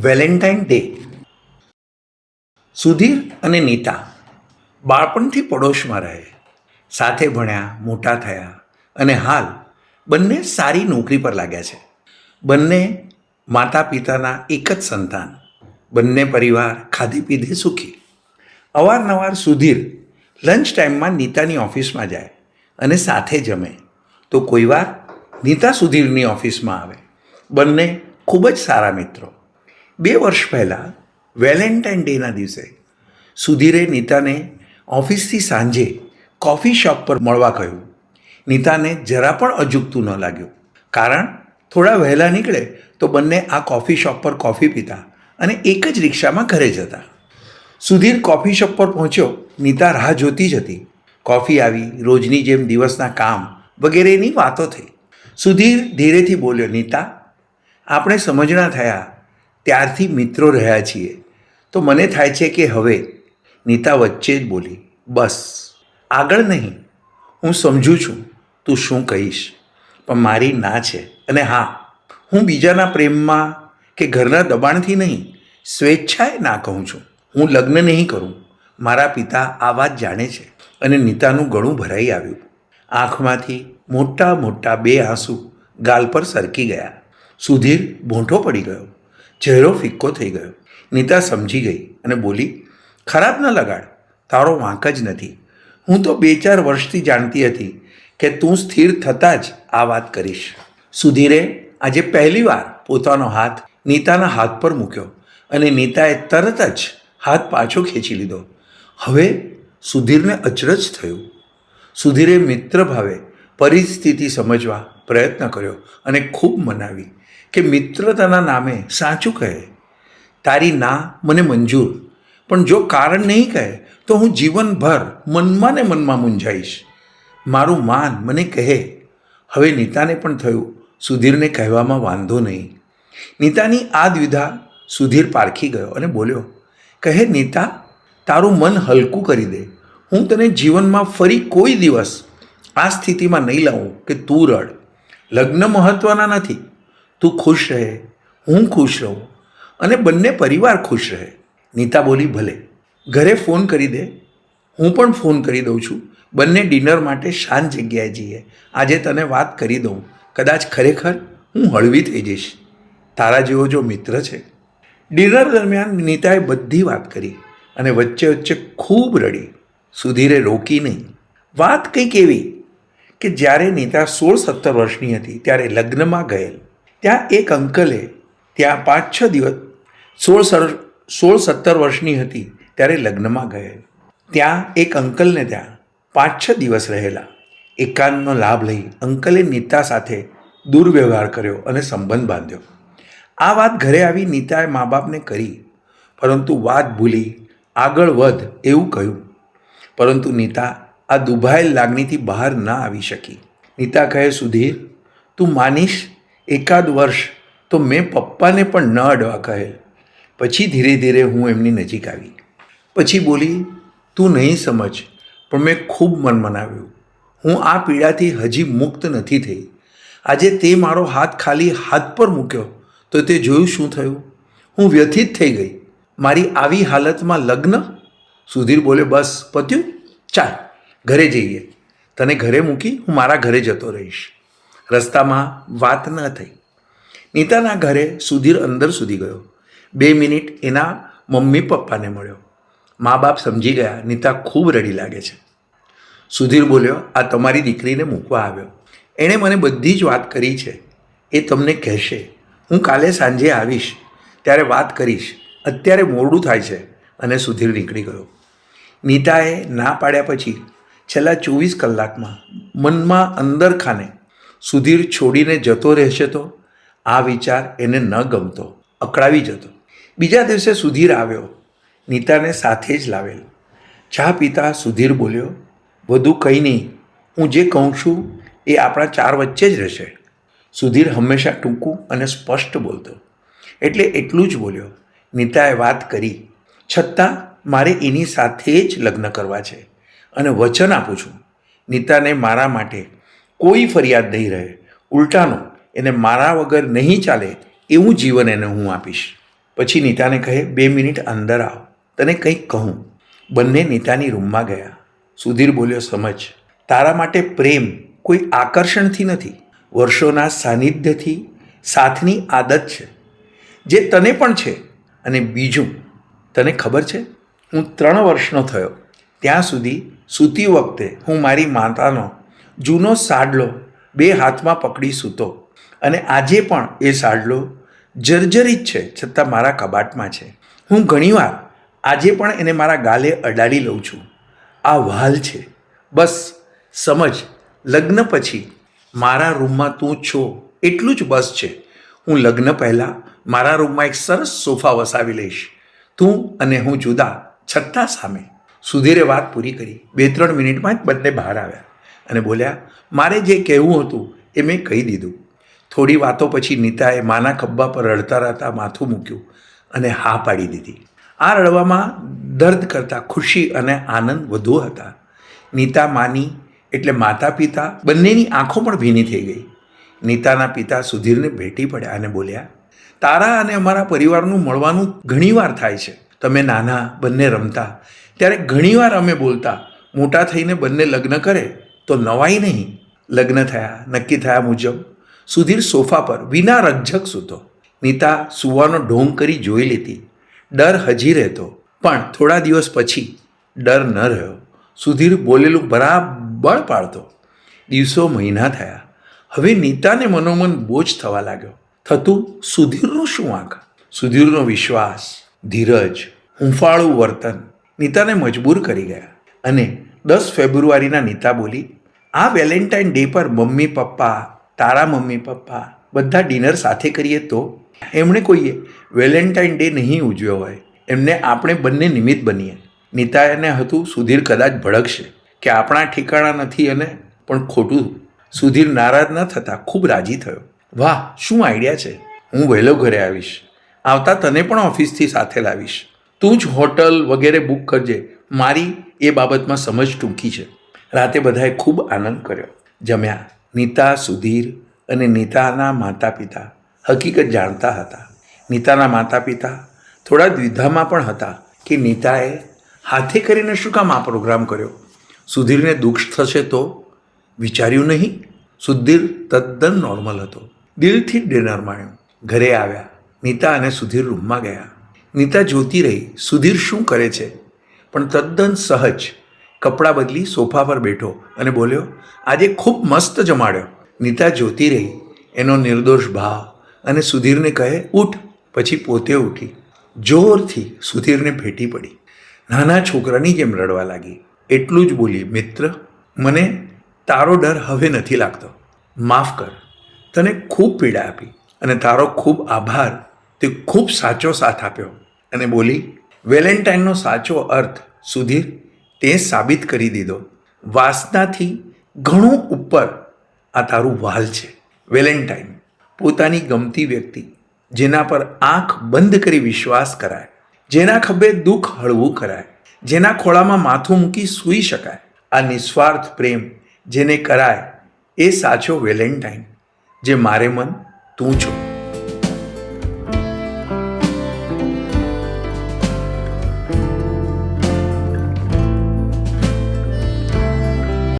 Valentine day. Sudhir અને નીતા બાળપણથી પડોશમાં રહે, સાથે ભણ્યા, મોટા થયા અને હાલ બંને સારી નોકરી પર લાગ્યા છે. બંને માતા પિતાના એક જ સંતાન, બંને પરિવાર ખાધે પીધે સુખી. અવારનવાર સુધીર લંચ ટાઈમમાં નીતાની ઓફિસમાં જાય અને સાથે જમે, તો કોઈ વાર નીતા સુધીરની ઓફિસમાં આવે. બંને ખૂબ જ સારા મિત્રો. 2 વર્ષ પહેલાં વેલેન્ટાઇન ડેના દિવસે સુધીરે નીતાને ઓફિસથી સાંજે કોફી શોપ પર મળવા કહ્યું. નીતાને જરા પણ અજુગતું ન લાગ્યું, કારણ થોડા વહેલા નીકળે તો બંને આ કોફી શોપ પર કોફી પીતા અને એક જ રિક્ષામાં ઘરે જતા. સુધીર કોફી શોપ પર પહોંચ્યો. નીતા રાહ જોતી જ હતી. કોફી આવી, રોજની જેમ દિવસના કામ વગેરેની વાતો થઈ. સુધીર ધીરેથી બોલ્યો, નીતા, આપણે સમજણા થયા ત્યારથી મિત્રો રહ્યા છીએ, તો મને થાય છે કે હવે. નીતા વચ્ચે જ બોલી, બસ આગળ નહીં. હું સમજું છું તું શું કહીશ, પણ મારી ના છે. અને હા, હું બીજાના પ્રેમમાં કે ઘરના દબાણથી નહીં, સ્વેચ્છાએ ના કહું છું. હું લગ્ન નહીં કરું. મારા પિતા આ વાત જાણે છે. અને નીતાનું ગળું ભરાઈ આવ્યું. આંખમાંથી મોટા મોટા 2 આંસુ ગાલ પર સરકી ગયા. સુધીર ભૂંઠો પડી ગયો, ચહેરો ફિક્કો થઈ ગયો. નીતા સમજી ગઈ અને બોલી, ખરાબ ન લગાડ, તારો વાંક જ નથી. હું તો 2-4 વર્ષથી જાણતી હતી કે તું સ્થિર થતાં જ આ વાત કરીશ. સુધીરે આજે પહેલીવાર પોતાનો હાથ નીતાના હાથ પર મૂક્યો અને નીતાએ તરત જ હાથ પાછો ખેંચી લીધો. હવે સુધીરને અચરજ થયું. સુધીરે મિત્ર ભાવે પરિસ્થિતિ સમજવા પ્રયત્ન કર્યો અને ખૂબ મનાવી કે મિત્રતાના નામે સાચું કહે. તારી ના મને મંજૂર, પણ જો કારણ નહીં કહે તો હું જીવનભર મનમાં ને મનમાં મૂંઝાઈશ. મારું માન મને કહે. હવે નીતાને પણ થયું સુધીરને કહેવામાં વાંધો નહીં. નીતાની આ દ્વિધા સુધીર પારખી ગયો અને બોલ્યો, કહે નીતા, તારું મન હલકું કરી દે. હું તને જીવનમાં ફરી કોઈ દિવસ આ સ્થિતિમાં નહીં લાવું કે તું રડ. લગ્ન મહત્ત્વના નથી. તું ખુશ રહે, હું ખુશ રહું અને બંને પરિવાર ખુશ રહે. નીતા બોલી, ભલે, ઘરે ફોન કરી દે. હું પણ ફોન કરી દઉં છું. બંને ડિનર માટે શાંત જગ્યાએ જઈએ. આજે તને વાત કરી દઉં, કદાચ ખરેખર હું હળવી થઈ જઈશ. તારા જેવો જો મિત્ર છે. ડિનર દરમિયાન નીતાએ બધી વાત કરી અને વચ્ચે વચ્ચે ખૂબ રડી. સુધીરે રોકી નહીં. વાત કંઈક એવી કે જ્યારે નીતા 16-17 વર્ષની હતી ત્યારે લગ્નમાં ગયેલ. ત્યાં એક અંકલે ત્યાં 5-6 દિવસ 16-17 વર્ષની હતી ત્યારે લગ્નમાં ગયેલ. ત્યાં એક અંકલને ત્યાં 5-6 દિવસ રહેલા. એકાંતનો લાભ લઈ અંકલે નીતા સાથે દુર્વ્યવહાર કર્યો અને સંબંધ બાંધ્યો. આ વાત ઘરે આવી નીતાએ મા બાપને કરી, પરંતુ વાત ભૂલી આગળ વધ એવું કહ્યું. પરંતુ નીતા આ દુભાયેલ લાગણીથી બહાર ના આવી શકી. નીતા કહે, સુધીર, તું માનીશ, 1 વર્ષ તો મેં પપ્પાને પણ ન અડવા કહેલ. પછી ધીરે ધીરે હું એમની નજીક આવી. પછી બોલી, તું નહીં સમજ, પણ મેં ખૂબ મન મનાવ્યું. હું આ પીડાથી હજી મુક્ત નથી થઈ. આજે તે મારો હાથ ખાલી હાથ પર મૂક્યો તો તે જોયું શું થયું. હું વ્યથિત થઈ ગઈ. મારી આવી હાલતમાં લગ્ન? સુધીર બોલે, બસ પત્યું, ચાલ ઘરે જઈએ. તને ઘરે મૂકી હું મારા ઘરે જતો રહીશ. રસ્તામાં વાત ન થઈ. નીતાના ઘરે સુધીર અંદર સુધી ગયો. 2 મિનિટ એના મમ્મી પપ્પાને મળ્યો. મા બાપ સમજી ગયા નીતા ખૂબ રડી લાગે છે. સુધીર બોલ્યો, આ તમારી દીકરીને મૂકવા આવ્યો. એણે મને બધી જ વાત કરી છે. એ તમને કહેશે. હું કાલે સાંજે આવીશ ત્યારે વાત કરીશ. અત્યારે મોડું થાય છે. અને સુધીર નીકળી ગયો. નીતાએ ના પાડ્યા પછી છેલ્લા 24 કલાકમાં મનમાં અંદર ખાને સુધીર છોડીને જતો રહેશે તો આ વિચાર એને ન ગમતો, અકળાવી જતો. બીજા દિવસે સુધીર આવ્યો. નીતાને સાથે જ લાવેલ. ચા પીતા સુધીર બોલ્યો, વધુ કંઈ નહીં, હું જે કહું છું એ આપણા 4 વચ્ચે જ રહેશે. સુધીર હંમેશા ટૂંકું અને સ્પષ્ટ બોલતો, એટલે એટલું જ બોલ્યો. નીતાએ વાત કરી, છતાં મારે એની સાથે જ લગ્ન કરવા છે અને વચન આપું છું, નીતાને મારા માટે કોઈ ફરિયાદ નહીં રહે. ઉલટાનું એને મારા વગર નહીં ચાલે એવું જીવન એને હું આપીશ. પછી નીતાને કહે, 2 મિનિટ અંદર આવ, તને કંઈક કહું. બંને નીતાની રૂમમાં ગયા. સુધીર બોલ્યો, સમજ, તારા માટે પ્રેમ કોઈ આકર્ષણથી નથી, વર્ષોના સાનિધ્યથી, સાથની આદત છે, જે તને પણ છે. અને બીજું, તને ખબર છે, હું 3 વર્ષનો થયો ત્યાં સુધી સૂતી વખતે હું મારી માતાનો જૂનો સાડલો 2 હાથમાં પકડી સૂતો, અને આજે પણ એ સાડલો જર્જરિત છે છતાં મારા કબાટમાં છે. હું ઘણીવાર આજે પણ એને મારા ગાલે અડાડી લઉં છું. આ વહાલ છે. બસ સમજ, લગ્ન પછી મારા રૂમમાં તું છો એટલું જ બસ છે. હું લગ્ન પહેલાં મારા રૂમમાં એક સરસ સોફા વસાવી લઈશ. તું અને હું જુદા, છતાં સામે. સુધીરે વાત પૂરી કરી. 2-3 મિનિટમાં જ બંને બહાર આવ્યા અને બોલ્યા, મારે જે કહેવું હતું એ મેં કહી દીધું. થોડી વાતો પછી નીતાએ માના ખભા પર રડતા રડતા માથું મૂક્યું અને હા પાડી દીધી. આ રડવામાં દર્દ કરતાં ખુશી અને આનંદ વધુ હતા. નીતા માની એટલે માતા પિતા બંનેની આંખો પણ ભીની થઈ ગઈ. નીતાના પિતા સુધીરને ભેટી પડ્યા અને બોલ્યા, તારા અને અમારા પરિવારનું મળવાનું ઘણીવાર થાય છે. તમે નાના બંને રમતા ત્યારે ઘણીવાર અમે બોલતા, મોટા થઈને બંને લગ્ન કરે તો નવાઈ નહીં. લગ્ન થયા, નક્કી થયા મુજબ સુધીર સોફા પર વિના રકઝક સૂતો. નીતા સૂવાનો ઢોંગ કરી જોઈ લેતી. ડર હજી રહેતો, પણ થોડા દિવસ પછી ડર ન રહ્યો. સુધીર બોલેલું બરાબર પાડતો. દિવસો મહિના થયા. હવે નીતાને મનોમન બોજ થવા લાગ્યો. થતું સુધીરનું શું વાંક? સુધીરનો વિશ્વાસ, ધીરજ, હૂંફાળું વર્તન નીતાને મજબૂર કરી ગયા. અને 10 ફેબ્રુઆરીના નીતા બોલી, આ વેલેન્ટાઇન ડે પર મમ્મી પપ્પા, તારા મમ્મી પપ્પા બધા ડિનર સાથે કરીએ તો? એમણે કોઈએ વેલેન્ટાઇન ડે નહીં ઉજવ્યો હોય, એમને આપણે બંને નિમિત્ત બનીએ. નીતાને હતું સુધીર કદાચ ભડકશે કે આપણા ઠેકાણા નથી, અને પણ ખોટું. સુધીર નારાજ ન થતા ખૂબ રાજી થયો. વાહ, શું આઈડિયા છે! હું વહેલો ઘરે આવીશ. આવતા તને પણ ઓફિસથી સાથે લાવીશ. તું જ હોટલ વગેરે બુક કરજે. મારી એ બાબતમાં સમજ ટૂંકી છે. રાતે બધાએ ખૂબ આનંદ કર્યો. જમ્યા. નીતા, સુધીર અને નીતાના માતા પિતા હકીકત જાણતા હતા. નીતાના માતા પિતા થોડા દ્વિધામાં પણ હતા કે નીતાએ હાથે કરીને શું કામ આ પ્રોગ્રામ કર્યો. સુધીરને દુઃખ થશે તો? વિચાર્યું નહીં. સુધીર તદ્દન નોર્મલ હતો. દિલથી ડિનર માણ્યું. ઘરે આવ્યા. નીતા અને સુધીર રૂમમાં ગયા. નીતા જોતી રહી સુધીર શું કરે છે, પણ તદ્દન સહજ કપડાં બદલી સોફા પર બેઠો અને બોલ્યો, આજે ખૂબ મસ્ત જમાડ્યો. નીતા જોતી રહી, એનો નિર્દોષ ભાવ, અને સુધીરને કહે, ઉઠ. પછી પોતે ઉઠી. જોરથી સુધીરને ભેટી પડી. નાના છોકરાની જેમ રડવા લાગી. એટલું જ બોલી, મિત્ર, મને તારો ડર હવે નથી લાગતો. માફ કર, તને ખૂબ પીડા આપી, અને તારો ખૂબ આભાર, તે ખૂબ સાચો સાથ આપ્યો. અને બોલી, વેલેન્ટાઇનનો સાચો અર્થ સુધીર તે સાબિત કરી દીધો. વાસનાથી ઘણું ઉપર આ તારું વહાલ છે. વેલેન્ટાઇન પોતાની ગમતી વ્યક્તિ, જેના પર આંખ બંધ કરી વિશ્વાસ કરાય, જેના ખભે દુઃખ હળવું કરાય, જેના ખોળામાં માથું મૂકી સૂઈ શકાય, આ નિસ્વાર્થ પ્રેમ જેને કરાય, એ સાચો વેલેન્ટાઇન, જે મારે મન તું છો.